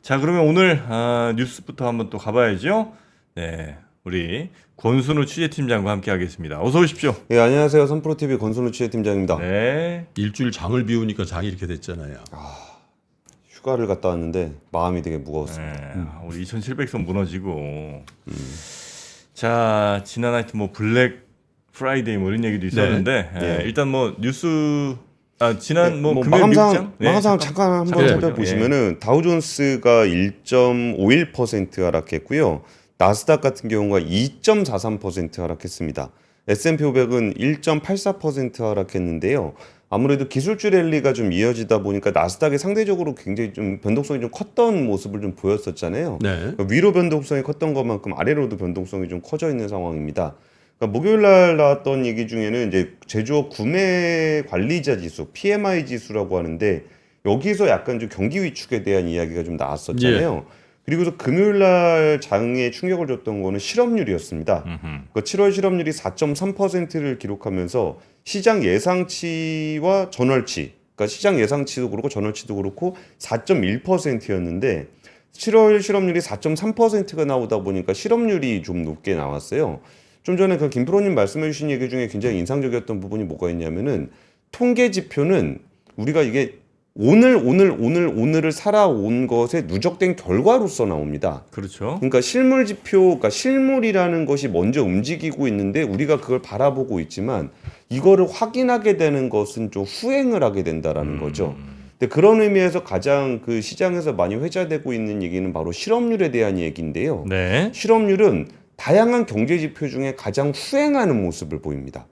자, 그러면 오늘 뉴스부터 한번 또 가봐야죠. 네, 우리 권순우 취재팀장과 함께하겠습니다. 어서 오십시오. 예, 안녕하세요. 선프로TV 권순우 취재팀장입니다. 네. 일주일 장을 비우니까 장이 이렇게 됐잖아요. 휴가를 갔다 왔는데 마음이 되게 무거웠습니다. 네, 우리 2,700선 무너지고. 자, 지난 하여튼 뭐 블랙 프라이데이 뭐 이런 얘기도 있었는데 네. 일단 뭐 뉴스 지난 뭐 금요일 마감상 미국장? 마감상 잠깐 한번 잠깐 살펴보시면은 다우존스가 1.51% 하락했고요. 나스닥 같은 경우가 2.43% 하락했습니다. S&P 500은 1.84% 하락했는데요. 아무래도 기술주 랠리가 좀 이어지다 보니까 나스닥이 상대적으로 굉장히 좀 변동성이 좀 컸던 모습을 좀 보였었잖아요. 네. 그러니까 위로 변동성이 컸던 것만큼 아래로도 변동성이 좀 커져 있는 상황입니다. 그러니까 목요일 날 나왔던 얘기 중에는 이제 제조업 구매 관리자 지수, PMI 지수라고 하는데 여기서 약간 좀 경기 위축에 대한 이야기가 좀 나왔었잖아요. 그리고서 금요일 날 장에 충격을 줬던 거는 실업률이었습니다. 그러니까 7월 실업률이 4.3%를 기록하면서 시장 예상치와 전월치, 그러니까 시장 예상치도 그렇고 전월치도 그렇고 4.1%였는데 7월 실업률이 4.3%가 나오다 보니까 실업률이 좀 높게 나왔어요. 좀 전에 그 김프로님 말씀해 주신 얘기 중에 굉장히 인상적이었던 부분이 뭐가 있냐면은 통계 지표는 우리가 이게 오늘을 살아온 것에 누적된 결과로서 나옵니다. 그렇죠. 그러니까 실물 지표, 그러니까 실물이라는 것이 먼저 움직이고 있는데 우리가 그걸 바라보고 있지만 이거를 확인하게 되는 것은 좀 후행을 하게 된다라는 거죠. 근데 그런 의미에서 가장 그 시장에서 많이 회자되고 있는 얘기는 바로 실업률에 대한 얘기인데요. 네. 실업률은 다양한 경제 지표 중에 가장 후행하는 모습을 보입니다.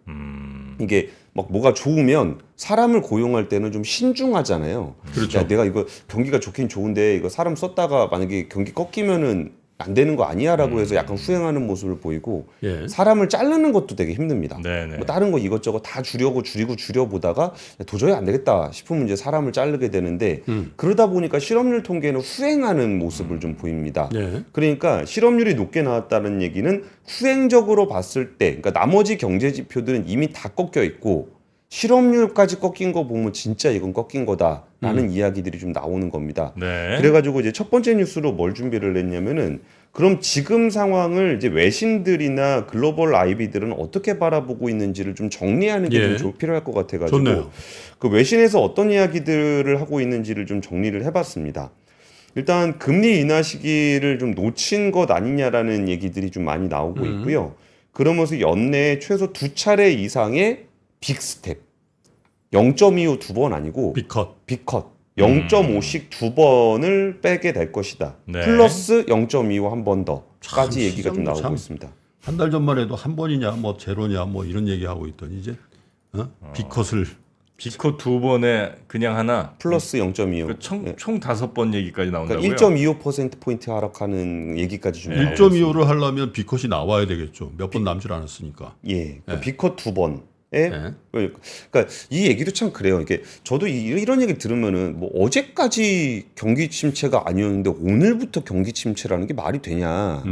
이게 막 뭐가 좋으면 사람을 고용할 때는 좀 신중하잖아요. 그렇죠. 야, 내가 이거 경기가 좋긴 좋은데 이거 사람 썼다가 만약에 경기 꺾이면은 안 되는 거 아니야라고 해서 약간 후행하는 모습을 보이고 예. 사람을 자르는 것도 되게 힘듭니다. 네네. 뭐 다른 거 이것저것 다 줄여보다가 도저히 안 되겠다 싶으면 이제 사람을 자르게 되는데 그러다 보니까 실업률 통계는 후행하는 모습을 좀 보입니다. 예. 그러니까 실업률이 높게 나왔다는 얘기는 후행적으로 봤을 때, 그러니까 나머지 경제 지표들은 이미 다 꺾여 있고 실업률까지 꺾인 거 보면 진짜 이건 꺾인 거다라는 이야기들이 좀 나오는 겁니다. 네. 그래가지고 이제 첫 번째 뉴스로 뭘 준비를 했냐면은 그럼 지금 상황을 이제 외신들이나 글로벌 IB들은 어떻게 바라보고 있는지를 좀 정리하는 게 좀 필요할 것 같아가지고 좋네요. 그 외신에서 어떤 이야기들을 하고 있는지를 좀 정리를 해봤습니다. 일단 금리 인하 시기를 좀 놓친 것 아니냐라는 얘기들이 좀 많이 나오고 있고요. 그러면서 연내에 최소 2차례 이상의 빅스텝 0.25 두 번 아니고 빅컷. 빅컷 0.5씩 두 번을 빼게 될 것이다. 네. 플러스 0.25 한 번 더까지 참, 얘기가 좀 시장도 나오고 참. 있습니다. 한 달 전만 해도 한 번이냐 뭐 제로냐 뭐 이런 얘기하고 있더니 이제 빅컷을 비코 두 번에 그냥 하나 플러스 0.25. 그 총 5번 얘기까지 나온다고요. 그러니까 1.25%포인트 하락하는 얘기까지 좀 나오고 1.25를 하려면 빅컷이 나와야 되겠죠. 몇 번 남질 않았으니까. 예, 그러니까 빅컷 두 번에 네. 그러니까 이 얘기도 참 그래요. 이게 저도 이런 얘기 들으면은 뭐 어제까지 경기 침체가 아니었는데 오늘부터 경기 침체라는 게 말이 되냐.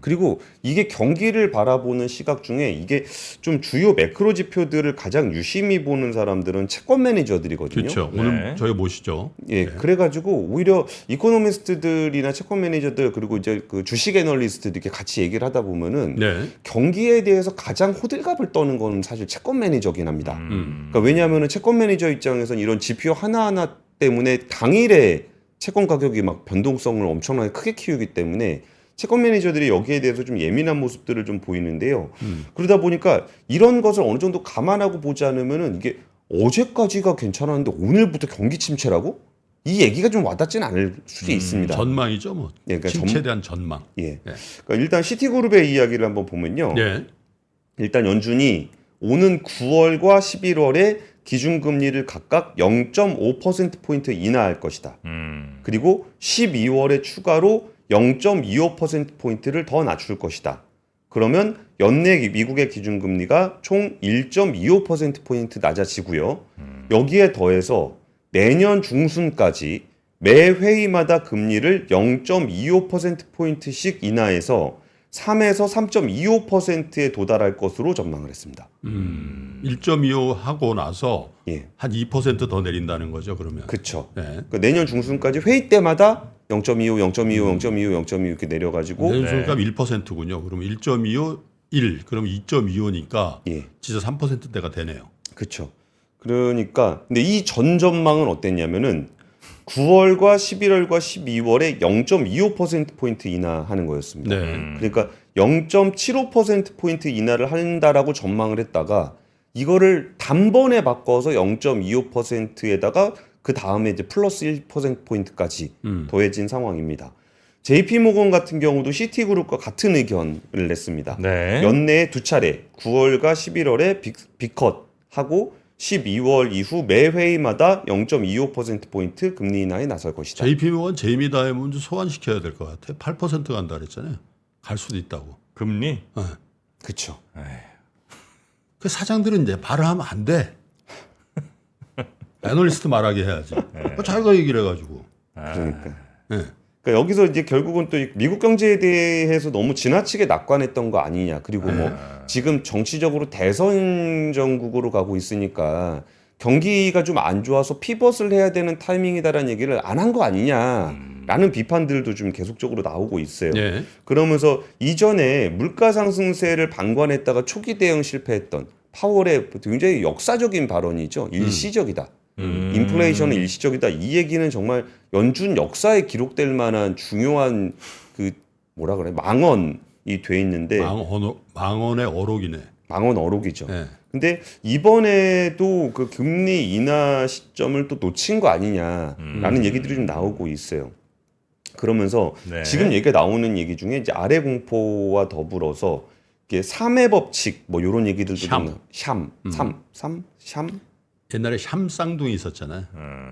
그리고 이게 경기를 바라보는 시각 중에 이게 좀 주요 매크로 지표들을 가장 유심히 보는 사람들은 채권 매니저들이거든요. 그렇죠. 네. 오늘 저희 모시죠. 예, 그래가지고 오히려 이코노미스트들이나 채권 매니저들 그리고 이제 그 주식 애널리스트들 이렇게 같이 얘기를 하다 보면은 네. 경기에 대해서 가장 호들갑을 떠는 건 사실 채권 매니저긴 합니다. 그러니까 왜냐하면은 채권 매니저 입장에서는 이런 지표 하나하나 때문에 당일에 채권 가격이 막 변동성을 엄청나게 크게 키우기 때문에 채권 매니저들이 여기에 대해서 좀 예민한 모습들을 좀 보이는데요. 그러다 보니까 이런 것을 어느 정도 감안하고 보지 않으면은 이게 어제까지가 괜찮았는데 오늘부터 경기 침체라고? 이 얘기가 좀 와닿지는 않을 수도 있습니다. 전망이죠, 뭐. 예, 그러니까 침체에 대한 전망. 예. 그러니까 일단 시티그룹의 이야기를 한번 보면요. 예. 일단 연준이 오는 9월과 11월에 기준금리를 각각 0.5%포인트 인하할 것이다. 그리고 12월에 추가로 0.25%포인트를 더 낮출 것이다. 그러면 연내 미국의 기준금리가 총 1.25%포인트 낮아지고요. 여기에 더해서 내년 중순까지 매 회의마다 금리를 0.25%포인트씩 인하해서 3에서 3.25%에 도달할 것으로 전망을 했습니다. 1.25 하고 나서 예. 한 2% 더 내린다는 거죠, 그러면. 그렇죠. 네. 그러니까 내년 중순까지 회의 때마다 0.25, 0.25, 0.25, 0.25 이렇게 내려가지고 내수값 1%군요. 그러면 1.25, 1, 그럼 2.25니까 예. 진짜 3%대가 되네요. 그렇죠. 그러니까 근데 이 전 전망은 어땠냐면은 9월과 11월과 12월에 0.25%포인트 인하하는 거였습니다. 네. 그러니까 0.75%포인트 인하를 한다라고 전망을 했다가 이거를 단번에 바꿔서 0.25%에다가 그 다음에 이제 플러스 1%포인트까지 더해진 상황입니다. JP모건 같은 경우도 시티그룹과 같은 의견을 냈습니다. 네. 연내에 두 차례 9월과 11월에 빅컷하고 12월 이후 매 회의마다 0.25%포인트 금리 인하에 나설 것이다. JP모건 제이미 다이먼드 소환시켜야 될 것 같아. 8% 간다 그랬잖아요. 갈 수도 있다고. 금리? 네. 그렇죠. 그 사장들은 이제 발언하면 안 돼. 애널리스트 말하게 해야지. 자기가 얘기를 해가지고. 그러니까. 네. 그러니까 여기서 이제 결국은 또 미국 경제에 대해서 너무 지나치게 낙관했던 거 아니냐. 그리고 뭐 지금 정치적으로 대선 전국으로 가고 있으니까 경기가 좀 안 좋아서 피벗을 해야 되는 타이밍이다라는 얘기를 안 한 거 아니냐라는 비판들도 좀 계속적으로 나오고 있어요. 네. 그러면서 이전에 물가 상승세를 방관했다가 초기 대응 실패했던 파월의 굉장히 역사적인 발언이죠. 일시적이다. 인플레이션은 일시적이다. 이 얘기는 정말 연준 역사에 기록될 만한 중요한 그 뭐라 그래 망언이 돼 있는데 망언의 어록이네. 망언 어록이죠. 네. 근데 이번에도 그 금리 인하 시점을 또 놓친 거 아니냐라는 얘기들이 좀 나오고 있어요. 그러면서 네. 지금 얘기가 나오는 얘기 중에 이제 아래 공포와 더불어서 이게 3의 법칙 뭐 이런 얘기들도 샴 옛날에 샴쌍둥이 있었잖아요.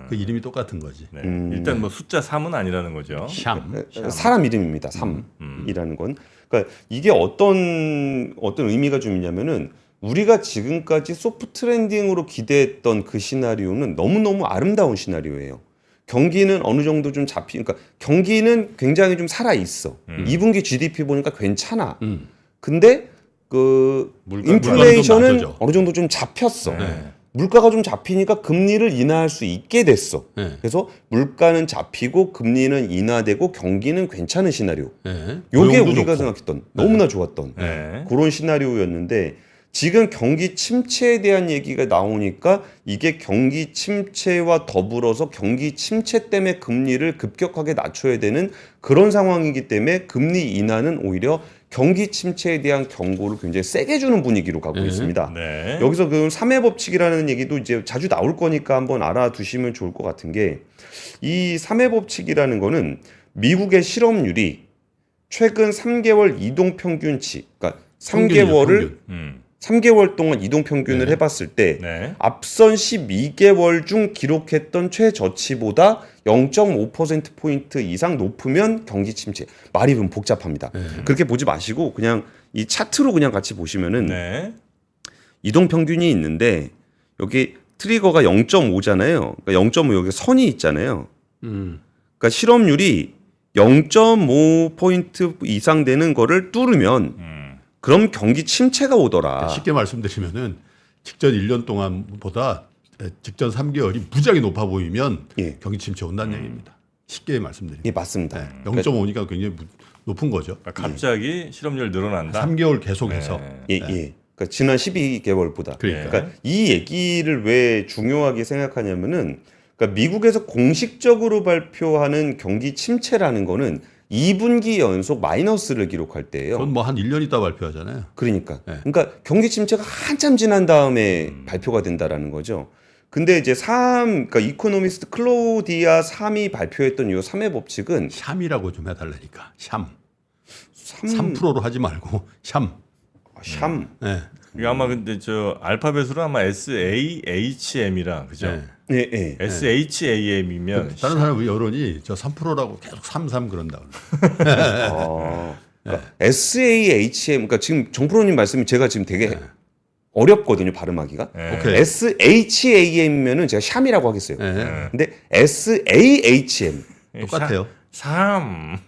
그 이름이 똑같은 거지. 네. 일단 뭐 숫자 3은 아니라는 거죠. 샴. 사람 이름입니다. 3이라는 건. 그러니까 이게 어떤 의미가 좀 있냐면은 우리가 지금까지 소프트 랜딩으로 기대했던 그 시나리오는 너무너무 아름다운 시나리오예요. 경기는 어느 정도 좀 그러니까 경기는 굉장히 좀 살아 있어. 2분기 GDP 보니까 괜찮아. 근데 그 물가는 인플레이션은 좀 어느 정도 좀 잡혔어. 네. 물가가 좀 잡히니까 금리를 인하할 수 있게 됐어. 네. 그래서 물가는 잡히고 금리는 인하되고 경기는 괜찮은 시나리오. 네. 요게 고용도 우리가 좋고. 생각했던 너무나 좋았던 네. 그런 시나리오였는데 지금 경기 침체에 대한 얘기가 나오니까 이게 경기 침체와 더불어서 경기 침체 때문에 금리를 급격하게 낮춰야 되는 그런 상황이기 때문에 금리 인하는 오히려 경기 침체에 대한 경고를 굉장히 세게 주는 분위기로 가고 있습니다. 네. 여기서 그 3의 법칙이라는 얘기도 이제 자주 나올 거니까 한번 알아두시면 좋을 것 같은 게 이 3의 법칙이라는 거는 미국의 실업률이 최근 3개월 이동 평균치, 그러니까 3개월을 3개월 동안 이동 평균을 해봤을 때 네. 앞선 12개월 중 기록했던 최저치보다 0.5%포인트 이상 높으면 경기 침체. 말이 좀 복잡합니다. 그렇게 보지 마시고 그냥 이 차트로 그냥 같이 보시면은 네. 이동 평균이 있는데 여기 트리거가 0.5잖아요. 그러니까 0.5 여기 선이 있잖아요. 그러니까 실업률이 0.5포인트 이상 되는 거를 뚫으면 그럼 경기 침체가 오더라. 쉽게 말씀드리면은 직전 1년 동안보다 직전 3개월이 무지하게 높아 보이면 예. 경기 침체 온다는 얘기입니다. 쉽게 말씀드리면. 예, 맞습니다. 0.5니까 굉장히 높은 거죠. 그러니까 갑자기 실업률 늘어난다. 3개월 계속해서. 예, 예. 그러니까 지난 12개월보다. 그러니까. 이 얘기를 왜 중요하게 생각하냐면은 그러니까 미국에서 공식적으로 발표하는 경기 침체라는 거는 2분기 연속 마이너스를 기록할 때예요. 그건 뭐 한 1년 있다 발표하잖아요. 그러니까 경기 침체가 한참 지난 다음에 발표가 된다라는 거죠. 근데 이제 그러니까 이코노미스트 클로디아 3이 발표했던 이 3의 법칙은 샴이라고 좀 해달라니까. 샴. 3 3%로 하지 말고 샴. 샴. 네. 이게 아마 근데 저 알파벳으로 아마 SAHM이라 그죠? 네. 예, 예. SHAM이면 다른 사람 여론이 저 3%라고 계속 33 그런다. 그러니까 SAHM, 그러니까 지금 정프로님 말씀이 제가 지금 되게 어렵거든요 발음하기가. 오케이. SHAM면은 제가 샴이라고 하겠어요. 네. 근데 SAHM 똑같아요. 3.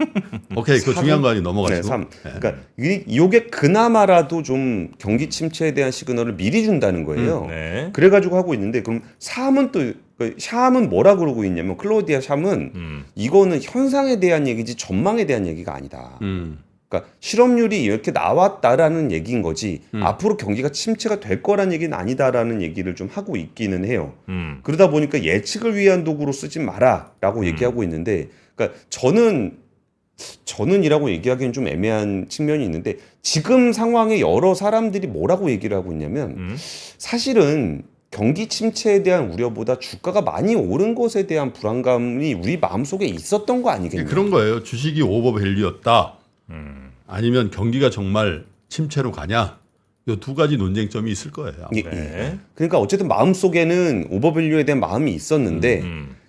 오케이. 그 중요한 거 아니 네, 넘어가시고. 3. 그러니까 이게 그나마라도 좀 경기 침체에 대한 시그널을 미리 준다는 거예요. 네. 그래가지고 하고 있는데 그럼 3은 또 그 샴은 뭐라 그러고 있냐면 클로디아 샴은 이거는 현상에 대한 얘기지 전망에 대한 얘기가 아니다. 그러니까 실업률이 이렇게 나왔다라는 얘기인 거지 앞으로 경기가 침체가 될 거란 얘기는 아니다라는 얘기를 좀 하고 있기는 해요. 그러다 보니까 예측을 위한 도구로 쓰지 마라라고 얘기하고 있는데, 그러니까 저는이라고 얘기하기는 좀 애매한 측면이 있는데 지금 상황에 여러 사람들이 뭐라고 얘기를 하고 있냐면 사실은 경기 침체에 대한 우려보다 주가가 많이 오른 것에 대한 불안감이 우리 마음속에 있었던 거 아니겠냐. 그런 거예요. 주식이 오버밸류였다. 아니면 경기가 정말 침체로 가냐. 이 두 가지 논쟁점이 있을 거예요. 예, 네. 예. 그러니까 어쨌든 마음속에는 오버밸류에 대한 마음이 있었는데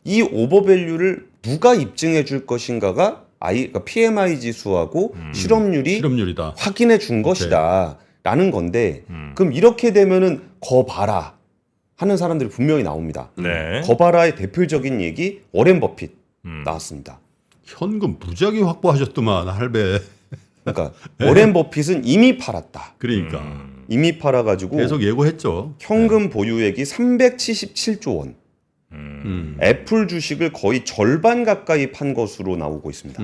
이 오버밸류를 누가 입증해 줄 것인가가 그러니까 PMI 지수하고 실업률이 실업률이다. 확인해 준 것이다라는 건데 그럼 이렇게 되면은 거 봐라 하는 사람들이 분명히 나옵니다. 네. 거 봐라의 대표적인 얘기 워렌 버핏 나왔습니다. 현금 무지하게 확보하셨더만 할배. 그러니까 워렌 버핏은 이미 팔았다. 그러니까 이미 팔아가지고 계속 예고했죠. 현금 보유액이 377조 원. 애플 주식을 거의 절반 가까이 판 것으로 나오고 있습니다.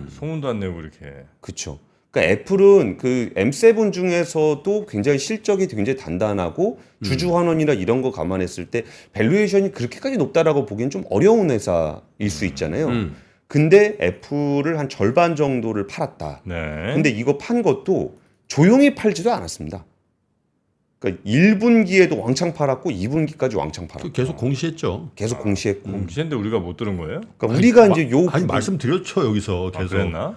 소문도 안 내고 이렇게. 그렇죠. 그러니까 애플은 그 M7 중에서도 굉장히 실적이 굉장히 단단하고 주주 환원이나 이런 거 감안했을 때 밸류에이션이 그렇게까지 높다라고 보기엔 좀 어려운 회사일 수 있잖아요. 근데 애플을 한 절반 정도를 팔았다. 네. 근데 이거 판 것도 조용히 팔지도 않았습니다. 그러니까 1분기에도 왕창 팔았고 2분기까지 왕창 팔았고 계속 공시했죠. 계속 공시했고. 공시했는데 우리가 못 들은 거예요? 그러니까 우리가 이제 요 아니 말씀드렸죠 여기서 아, 계속. 그랬나?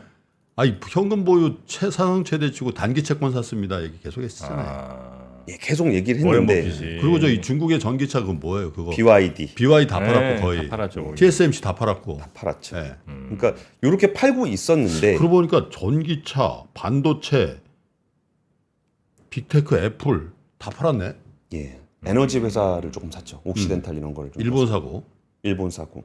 아니 현금 보유 최상승 최대치고 단기 채권 샀습니다. 얘기 계속 했었잖아요. 아. 예, 계속 얘기를 워렌 했는데 버핏이. 그리고 저희 중국의 전기차 그거 뭐예요? 그거 BYD BY 다 네, 팔았고 거의 다 팔았죠, 거기. TSMC 다 팔았고. 팔았죠. 네. 그러니까 이렇게 팔고 있었는데 그러고 보니까 전기차, 반도체, 빅테크, 애플 다 팔았네. 예, 에너지 회사를 조금 샀죠. 옥시덴탈 이런 거를 좀 일본 사고. 일본 사고.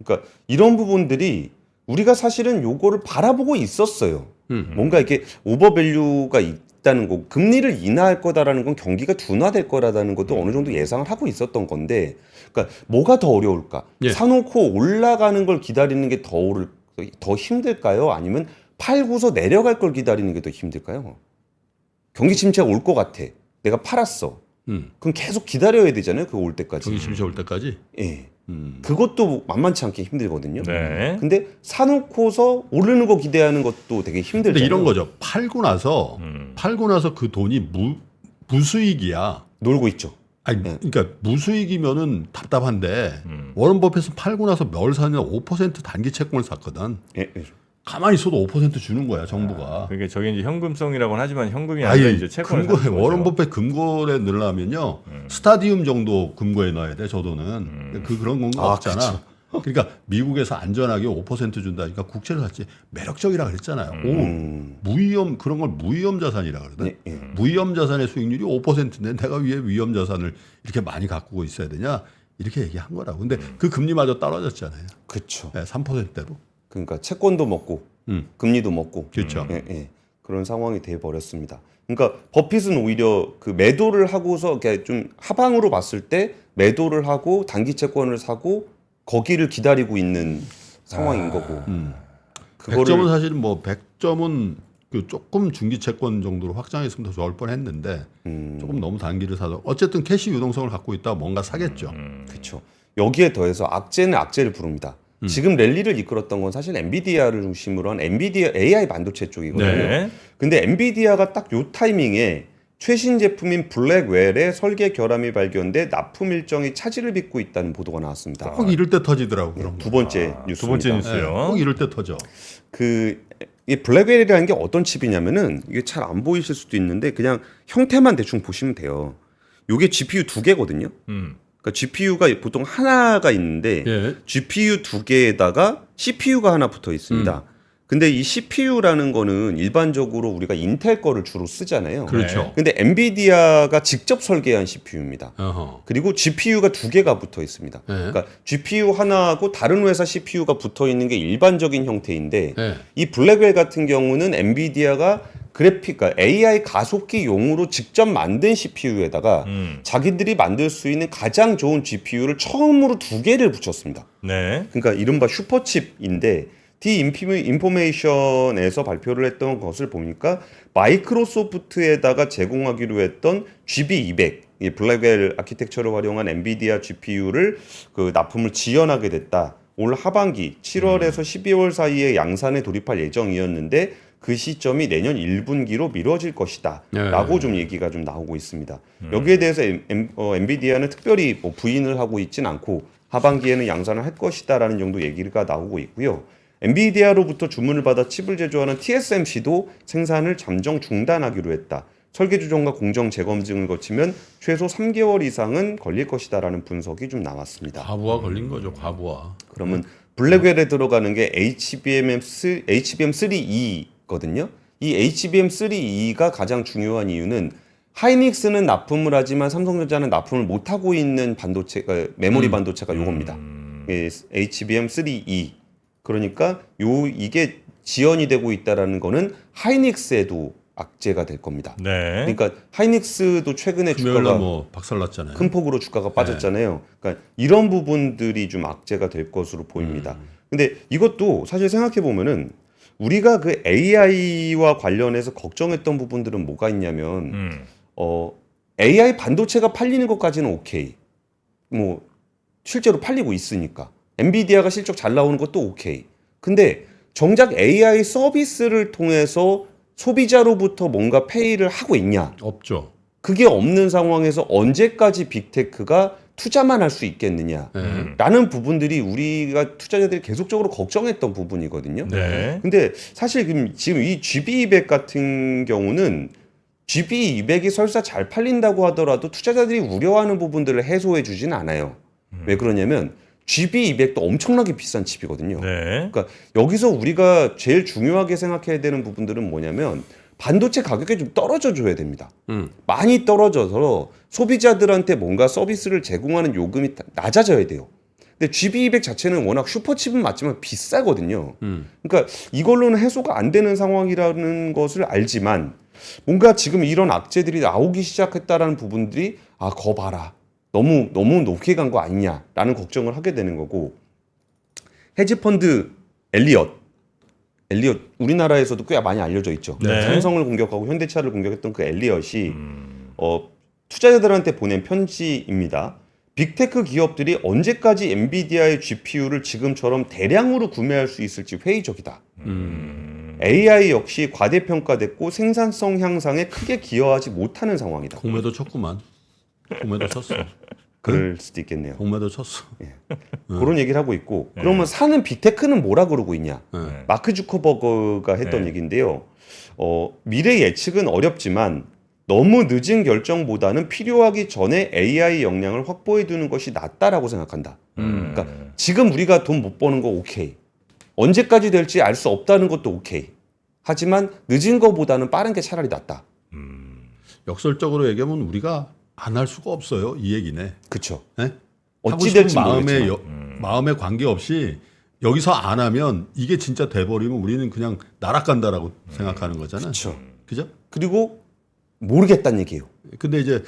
그러니까 이런 부분들이 우리가 사실은 요거를 바라보고 있었어요. 뭔가 이렇게 오버밸류가 있다는 거, 금리를 인하할 거다라는 건 경기가 둔화될 거라는 것도 어느 정도 예상을 하고 있었던 건데, 그러니까 뭐가 더 어려울까? 예. 사놓고 올라가는 걸 기다리는 게 더 힘들까요? 아니면 팔고서 내려갈 걸 기다리는 게 더 힘들까요? 경기 침체가 올 것 같아. 내가 팔았어. 그럼 계속 기다려야 되잖아요. 그거 올 때까지. 경기 침체 올 때까지. 예. 그것도 만만치 않게 힘들거든요. 네. 근데 사놓고서 오르는 거 기대하는 것도 되게 힘들잖아요. 근데 이런 거죠. 팔고 나서 그 돈이 무수익이야. 놀고 있죠. 아니, 그러니까 무수익이면은 답답한데 워런 버핏은 팔고 나서 뭘 사냐 5% 단기 채권을 샀거든. 예, 예. 가만히 있어도 5% 주는 거야 정부가. 그러니까 저게 이제 현금성이라고는 하지만 현금이 아니라 이제 채권을 금고에 사는 거죠. 워런 버핏 금고에 넣으려면요 스타디움 정도 금고에 넣어야 돼. 저 돈은 그런 건 없잖아. 그러니까 미국에서 안전하게 5% 준다니까 국채를 샀지. 매력적이라 그랬잖아요. 무위험 그런 걸 무위험 자산이라 그러거든. 예, 예. 무위험 자산의 수익률이 5%인데 내가 왜 위험 자산을 이렇게 많이 갖고 있어야 되냐 이렇게 얘기한 거라고. 근데 그 금리마저 떨어졌잖아요. 그렇죠. 네, 3%대로. 그러니까 채권도 먹고 금리도 먹고 그렇죠. 예, 예. 그런 상황이 돼 버렸습니다. 그러니까 버핏은 오히려 그 매도를 하고서 이렇게 좀 하방으로 봤을 때 매도를 하고 단기 채권을 사고 거기를 기다리고 있는 상황인 거고. 100점은 사실 뭐 100점은 그 조금 중기 채권 정도로 확장했으면 더 좋을 뻔했는데 조금 너무 단기를 사서 어쨌든 캐시 유동성을 갖고 있다 뭔가 사겠죠. 그렇죠. 여기에 더해서 악재는 악재를 부릅니다. 지금 랠리를 이끌었던 건 사실 엔비디아를 중심으로 한 엔비디아 AI 반도체 쪽이거든요. 네. 근데 엔비디아가 딱 요 타이밍에 최신 제품인 블랙웰의 설계 결함이 발견돼 납품 일정이 차질을 빚고 있다는 보도가 나왔습니다. 꼭 이럴 때 터지더라고 그런 거. 두 번째 뉴스. 두 번째 네, 뉴스요. 꼭 이럴 때 터져. 이 블랙웰이라는 게 어떤 칩이냐면은 이게 잘 안 보이실 수도 있는데 그냥 형태만 대충 보시면 돼요. 요게 GPU 두 개거든요. 그러니까 GPU가 보통 하나가 있는데 예. GPU 두 개에다가 CPU가 하나 붙어 있습니다. 근데 이 CPU라는 거는 일반적으로 우리가 인텔 거를 주로 쓰잖아요. 그렇죠. 근데 엔비디아가 직접 설계한 CPU입니다. 어허. 그리고 GPU가 두 개가 붙어 있습니다. 네. 그러니까 GPU 하나하고 다른 회사 CPU가 붙어 있는 게 일반적인 형태인데 네. 이 블랙웰 같은 경우는 엔비디아가 그래픽, 그러니까 AI 가속기용으로 직접 만든 CPU에다가 자기들이 만들 수 있는 가장 좋은 GPU를 처음으로 2개를 붙였습니다. 네. 그러니까 이른바 슈퍼칩인데 디인포메이션에서 발표를 했던 것을 보니까 마이크로소프트에다가 제공하기로 했던 GB200, 이 블랙웰 아키텍처를 활용한 엔비디아 GPU를 그 납품을 지연하게 됐다. 올 하반기 7월에서 12월 사이에 양산에 돌입할 예정이었는데 그 시점이 내년 1분기로 미뤄질 것이다 라고 좀 얘기가 좀 나오고 있습니다. 여기에 대해서 엔비디아는 특별히 뭐 부인을 하고 있진 않고 하반기에는 양산을 할 것이다 라는 정도 얘기가 나오고 있고요. 엔비디아로부터 주문을 받아 칩을 제조하는 TSMC도 생산을 잠정 중단하기로 했다. 설계 조정과 공정 재검증을 거치면 최소 3개월 이상은 걸릴 것이다라는 분석이 좀 나왔습니다. 과부하 걸린 거죠, 과부하. 그러면 블랙웰에 들어가는 게 HBM3E거든요. 이 HBM3E가 가장 중요한 이유는 하이닉스는 납품을 하지만 삼성전자는 납품을 못 하고 있는 반도체가 메모리 반도체가 요겁니다. HBM3E. 그러니까 이게 지연이 되고 있다라는 거는 하이닉스에도 악재가 될 겁니다. 네. 그러니까 하이닉스도 최근에 금요일에 주가가 뭐 박살났잖아요. 큰 폭으로 주가가 빠졌잖아요. 그러니까 이런 부분들이 좀 악재가 될 것으로 보입니다. 근데 이것도 사실 생각해 보면은 우리가 그 AI와 관련해서 걱정했던 부분들은 뭐가 있냐면 AI 반도체가 팔리는 것까지는 오케이. 뭐 실제로 팔리고 있으니까. 엔비디아가 실적 잘 나오는 것도 오케이. 근데 정작 AI 서비스를 통해서 소비자로부터 뭔가 페이를 하고 있냐? 없죠. 그게 없는 상황에서 언제까지 빅테크가 투자만 할 수 있겠느냐라는 부분들이 우리가 투자자들이 계속적으로 걱정했던 부분이거든요. 네. 근데 사실 지금 이 GB200 같은 경우는 GB200이 설사 잘 팔린다고 하더라도 투자자들이 우려하는 부분들을 해소해 주진 않아요. 왜 그러냐면 GB200도 엄청나게 비싼 칩이거든요. 네. 그러니까 여기서 우리가 제일 중요하게 생각해야 되는 부분들은 뭐냐면 반도체 가격이 좀 떨어져 줘야 됩니다. 많이 떨어져서 소비자들한테 뭔가 서비스를 제공하는 요금이 낮아져야 돼요. 근데 GB200 자체는 워낙 슈퍼칩은 맞지만 비싸거든요. 그러니까 이걸로는 해소가 안 되는 상황이라는 것을 알지만 뭔가 지금 이런 악재들이 나오기 시작했다라는 부분들이 거 봐라. 너무 높게 간 거 아니냐라는 걱정을 하게 되는 거고 헤지펀드 엘리엇 우리나라에서도 꽤 많이 알려져 있죠. 네. 삼성을 공격하고 현대차를 공격했던 그 엘리엇이 투자자들한테 보낸 편지입니다. 빅테크 기업들이 언제까지 엔비디아의 GPU를 지금처럼 대량으로 구매할 수 있을지 회의적이다. AI 역시 과대평가됐고 생산성 향상에 크게 기여하지 못하는 상황이다. 공매도 쳤구만. 공매도 쳤어. 그럴 수도 있겠네요. 공매도 쳤어. 그런 얘기를 하고 있고 그러면 사는 빅테크는 뭐라 그러고 있냐? 마크 주커버그가 했던 얘기인데요. 미래 예측은 어렵지만 너무 늦은 결정보다는 필요하기 전에 AI 역량을 확보해 두는 것이 낫다라고 생각한다. 그러니까 지금 우리가 돈 못 버는 거 오케이. 언제까지 될지 알 수 없다는 것도 오케이. 하지만 늦은 거보다는 빠른 게 차라리 낫다. 역설적으로 얘기하면 우리가 안 할 수가 없어요. 이 얘기네. 그렇죠. 네? 어찌 될지 마음에 모르겠지만. 마음에 관계없이 여기서 안 하면 이게 진짜 돼버리면 우리는 그냥 날아간다라고 생각하는 거잖아요. 그렇죠. 그죠? 그리고 모르겠다는 얘기예요. 근데 이제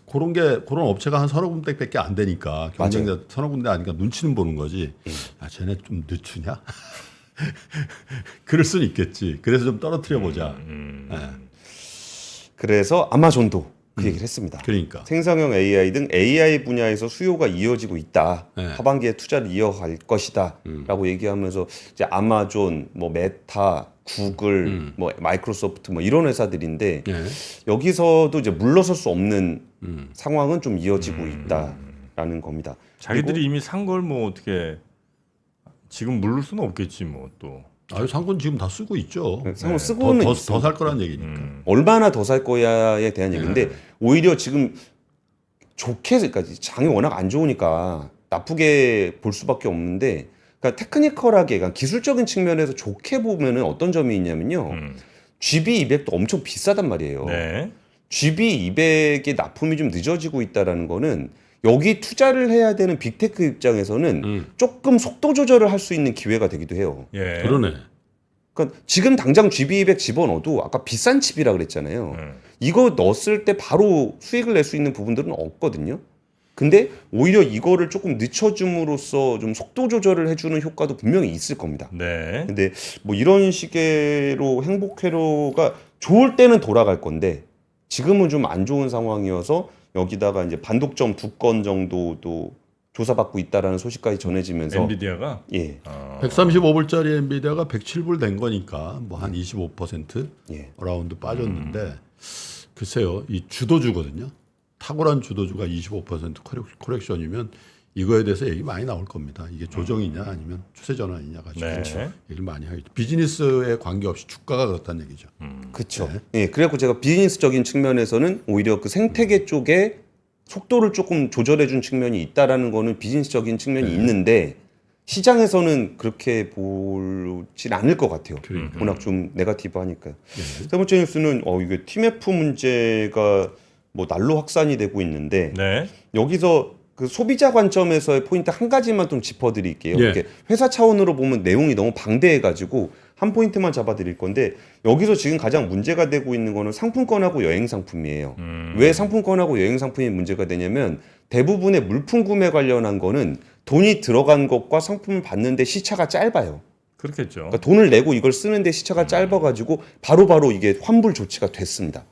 그런 업체가 한 서너 군데밖에 안 되니까 경쟁자 서너 군데 아니까 눈치는 보는 거지. 쟤네 좀 늦추냐? 그럴 수는 있겠지. 그래서 좀 떨어뜨려 보자. 네. 그래서 아마존도 그 얘기를 했습니다. 그러니까. 생성형 AI 등 AI 분야에서 수요가 이어지고 있다. 네. 하반기에 투자를 이어갈 것이다. 라고 얘기하면서 이제 아마존, 뭐 메타, 구글, 뭐 마이크로소프트 뭐 이런 회사들인데 네. 여기서도 이제 물러설 수 없는 상황은 좀 이어지고 있다라는 겁니다. 자기들이 이미 산 걸 뭐 어떻게 지금 물을 수는 없겠지 뭐 또. 아유 상권 지금 다 쓰고 있죠. 상호 쓰고는 더 살 거란 얘기니까. 얼마나 더 살 거야에 대한 얘기인데 오히려 지금 좋게 그러니까 장이 워낙 안 좋으니까 나쁘게 볼 수밖에 없는데 그러니까 테크니컬하게 그러니까 기술적인 측면에서 좋게 보면은 어떤 점이 있냐면요. GB200도 엄청 비싸단 말이에요. 네. GB200의 납품이 좀 늦어지고 있다라는 거는 여기 투자를 해야 되는 빅테크 입장에서는 조금 속도 조절을 할 수 있는 기회가 되기도 해요. 예. 그러네. 그러니까 지금 당장 GB200 집어넣어도 아까 비싼 칩이라 그랬잖아요. 이거 넣었을 때 바로 수익을 낼 수 있는 부분들은 없거든요. 근데 오히려 이거를 조금 늦춰줌으로써 좀 속도 조절을 해주는 효과도 분명히 있을 겁니다. 네. 근데 뭐 이런 식으로 행복 회로가 좋을 때는 돌아갈 건데 지금은 좀 안 좋은 상황이어서 여기다가 이제 반독점 2건 정도도 조사받고 있다라는 소식까지 전해지면서 엔비디아가 예. 135불짜리 엔비디아가 107불 된 거니까 뭐 한 25% 예. 라운드 빠졌는데 글쎄요, 이 주도주거든요. 탁월한 주도주가 25% 코렉션이면 이거에 대해서 얘기 많이 나올 겁니다. 이게 조정이냐 아니면 추세 전환이냐 가지고 네. 얘기를 많이 하겠죠. 비즈니스에 관계없이 주가가 그렇다는 얘기죠. 그렇죠. 예. 그래갖고 제가 비즈니스적인 측면에서는 오히려 그 생태계 쪽에 속도를 조금 조절해준 측면이 있다라는 거는 비즈니스적인 측면이 있는데 시장에서는 그렇게 보진 않을 것 같아요. 워낙 좀 네거티브하니까요. 세 번째 뉴스는 이게 TMF 문제가 뭐 날로 확산이 되고 있는데 네. 여기서 그 소비자 관점에서의 포인트 한 가지만 좀 짚어드릴게요. 예. 이렇게 회사 차원으로 보면 내용이 너무 방대해가지고 한 포인트만 잡아드릴 건데 여기서 지금 가장 문제가 되고 있는 거는 상품권하고 여행 상품이에요. 왜 상품권하고 여행 상품이 문제가 되냐면 대부분의 물품 구매 관련한 거는 돈이 들어간 것과 상품을 받는데 시차가 짧아요. 그렇겠죠. 그러니까 돈을 내고 이걸 쓰는데 시차가 짧아가지고 바로바로 이게 환불 조치가 됐습니다.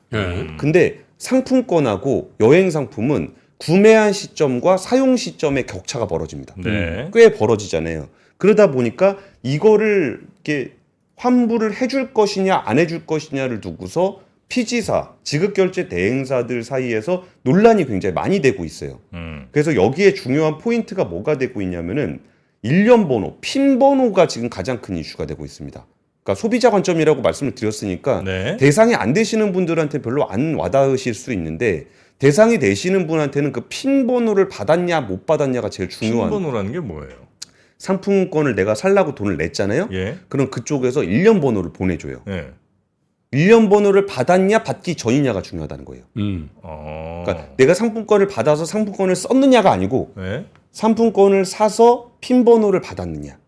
근데 상품권하고 여행 상품은 구매한 시점과 사용 시점의 격차가 벌어집니다. 네. 꽤 벌어지잖아요. 그러다 보니까 이거를 이렇게 환불을 해줄 것이냐 안 해줄 것이냐를 두고서 피지사, 지급결제 대행사들 사이에서 논란이 굉장히 많이 되고 있어요. 그래서 여기에 중요한 포인트가 뭐가 되고 있냐면은 일련 번호, 핀 번호가 지금 가장 큰 이슈가 되고 있습니다. 그러니까 소비자 관점이라고 말씀을 드렸으니까 네. 대상이 안 되시는 분들한테 별로 안 와닿으실 수 있는데 대상이 되시는 분한테는 그 핀 번호를 받았냐 못 받았냐가 제일 중요한. 핀번호라는 게 뭐예요? 상품권을 내가 살라고 돈을 냈잖아요. 예. 그럼 그쪽에서 일련 번호를 보내줘요. 예. 일련 번호를 받았냐 받기 전이냐가 중요하다는 거예요. 그러니까 내가 상품권을 받아서 상품권을 썼느냐가 아니고 네. 상품권을 사서 핀 번호를 받았느냐.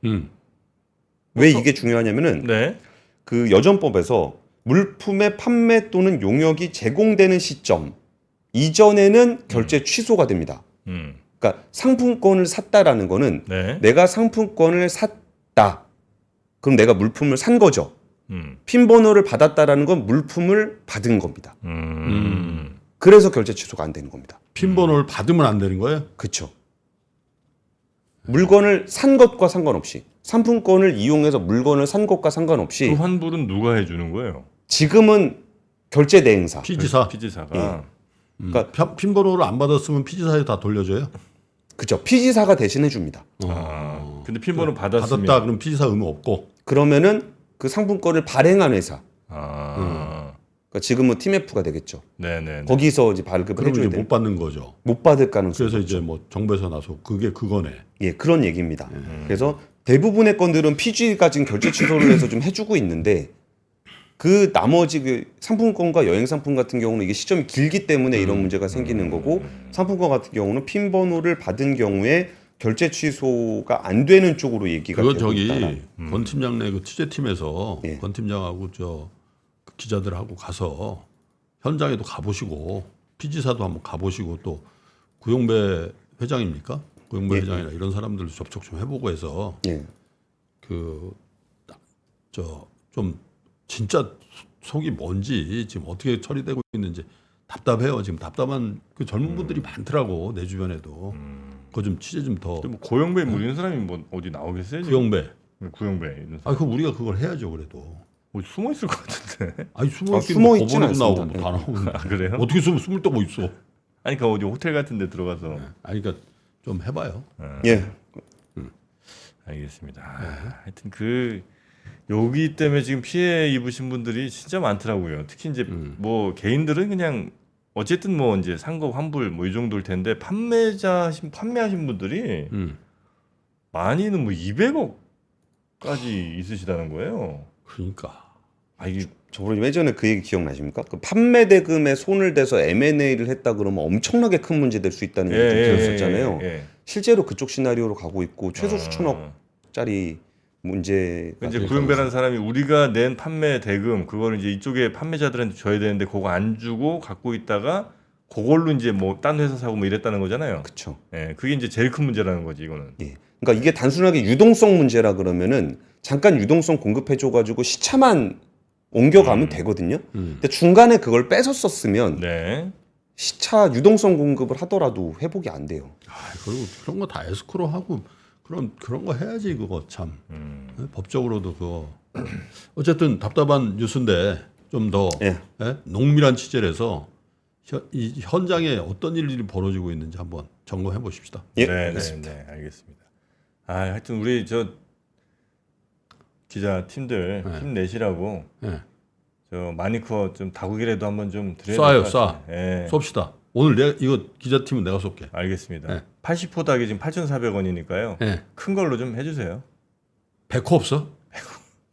왜 이게 중요하냐면은 네. 그 여전법에서 물품의 판매 또는 용역이 제공되는 시점 이전에는 결제 취소가 됩니다. 그러니까 상품권을 샀다라는 거는 네. 내가 상품권을 샀다. 그럼 내가 물품을 산 거죠. 핀 번호를 받았다라는 건 물품을 받은 겁니다. 그래서 결제 취소가 안 되는 겁니다. 핀 번호를 받으면 안 되는 거예요? 그렇죠. 물건을 산 것과 상관없이 상품권을 이용해서 물건을 산 것과 상관없이 그 환불은 누가 해주는 거예요? 지금은 결제 대행사. 피지사. 피지사가. 그러니까 핀 번호를 안 받았으면 피지사에 다 돌려줘요? 그죠. 피지사가 대신해 줍니다. 근데 핀번호 받았으면 받았다 그럼 피지사 의무 없고. 그러면은 그 상품권을 발행한 회사. 그러니까 지금은 TMF가 되겠죠. 네네. 거기서 이제 발급을 그럼 해줘야 이제 돼요. 못 받는 거죠. 못 받을 가능성. 그래서 이제 뭐 정부에서 나서 그게 그거네. 예, 그런 얘기입니다. 그래서 대부분의 건들은 PG가 지금 결제 취소를 해서 좀 해주고 있는데 그 나머지 그 상품권과 여행 상품 같은 경우는 이게 시점이 길기 때문에 이런 문제가 생기는 거고 상품권 같은 경우는 핀 번호를 받은 경우에 결제 취소가 안 되는 쪽으로 얘기가 그거 되고 저기 있다라는. 권 팀장네 그 취재팀에서 예. 권 팀장하고 저 그 기자들하고 가서 현장에도 가보시고 피지사도 한번 가보시고 또 구용배 회장입니까? 구용배 예. 회장이나 이런 사람들도 접촉 좀 해보고 해서 예. 그 저 좀 진짜 속이 뭔지 지금 어떻게 처리되고 있는지 답답해요. 지금 답답한 그 젊은 분들이 많더라고 내 주변에도. 그거 좀 취재 좀 더. 뭐 고영배 뭐 이런 사람이 뭐 어디 나오겠어요? 지금? 구용배. 구영배 이런 사람. 아, 그 우리가 그걸 해야죠 그래도. 뭐 숨어 있을 것 같은데. 아니 숨어 숨어 있긴 있지는 법원에도 나오고 않습니다. 뭐다 나오는데. 아, 그래요? 어떻게 숨을 데고 있어? 아니 그 어디 호텔 같은데 들어가서. 아니 그러니까 좀 해봐요. 예. 알겠습니다. 하여튼 그 여기 때문에 지금 피해 입으신 분들이 진짜 많더라고요. 특히 이제 뭐 개인들은 그냥 어쨌든 뭐 이제 상거 환불 뭐 이 정도일 텐데 판매하신 분들이 많이는 뭐 200억까지 있으시다는 거예요. 그러니까. 아 이게 저번에 예전에 그 얘기 기억나십니까? 그 판매 대금에 손을 대서 M&A를 했다 그러면 엄청나게 큰 문제 될 수 있다는 얘기 들었었잖아요. 예. 실제로 그쪽 시나리오로 가고 있고 최소 수천억짜리 문제가 이제 될 구윤배라는 사람이 우리가 낸 판매 대금 그거를 이제 이쪽에 판매자들한테 줘야 되는데 그거 안 주고 갖고 있다가 그걸로 이제 뭐 딴 회사 사고 뭐 이랬다는 거잖아요. 그렇죠. 예, 그게 이제 제일 큰 문제라는 거지 이거는. 예. 그러니까 이게 단순하게 유동성 문제라 그러면은 잠깐 유동성 공급해줘가지고 시차만 옮겨가면 되거든요. 근데 중간에 그걸 뺏었었으면 네. 시차 유동성 공급을 하더라도 회복이 안 돼요. 아, 그리고 그런 거 다 에스크로 하고 그런 거 해야지 그거 참 법적으로도 그거 어쨌든 답답한 뉴스인데 좀 더 예. 농밀한 취재를 해서 이 현장에 어떤 일들이 벌어지고 있는지 한번 점검해 보십시다. 예, 네, 알겠습니다. 네, 알겠습니다. 아, 하여튼 우리 저 기자 팀들 네. 힘내시라고 예. 저 마니커 좀 다국이라도 한번 좀 드려야 쏴요, 될것 같아요. 예. 쏩시다. 오늘 내가 이거 기자팀은 내가 쏠게. 알겠습니다. 네. 80호닥이 지금 8,400원이니까요. 예. 큰 걸로 좀 해주세요. 100호 없어?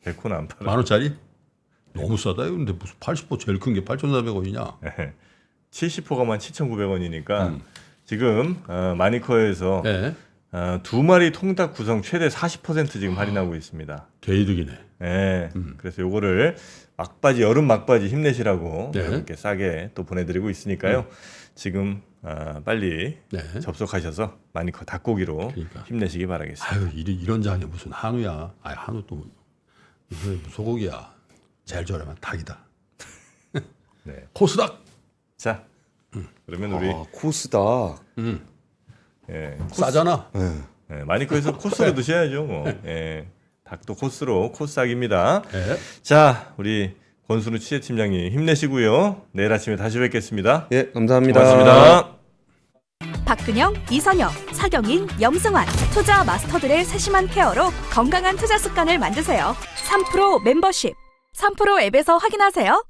100호는 안 팔아. 10,000원짜리? 너무 싸다. 근데 무슨 80호 제일 큰 게 8,400원이냐? 70호가만 7,900원이니까 지금 마니커에서 예. 두 마리 통닭 구성 최대 40% 지금 할인하고 있습니다. 개이득이네. 네. 그래서 요거를 막바지 여름 막바지 힘내시라고 네. 여러분께 싸게 또 보내드리고 있으니까요. 지금 빨리 네. 접속하셔서 마니커 닭고기로 그러니까. 힘내시기 바라겠습니다. 아유 이런 장에 무슨 한우야? 아유 한우 또 무슨 소고기야? 제일 저렴한 닭이다. 네. 코스닭. 자, 그러면 우리 코스다. 예, 싸잖아. 예, 마니커에서 코스로 드셔야죠. 뭐. 예, 닭도 코스로 코스닭입니다. 예. 자, 우리 권순우 취재팀장님 힘내시고요. 내일 아침에 다시 뵙겠습니다. 예, 감사합니다. 고맙습니다. 박근영, 이선영, 사경인, 염승환 투자 마스터들의 세심한 케어로 건강한 투자 습관을 만드세요. 3프로 멤버십 3프로 앱에서 확인하세요.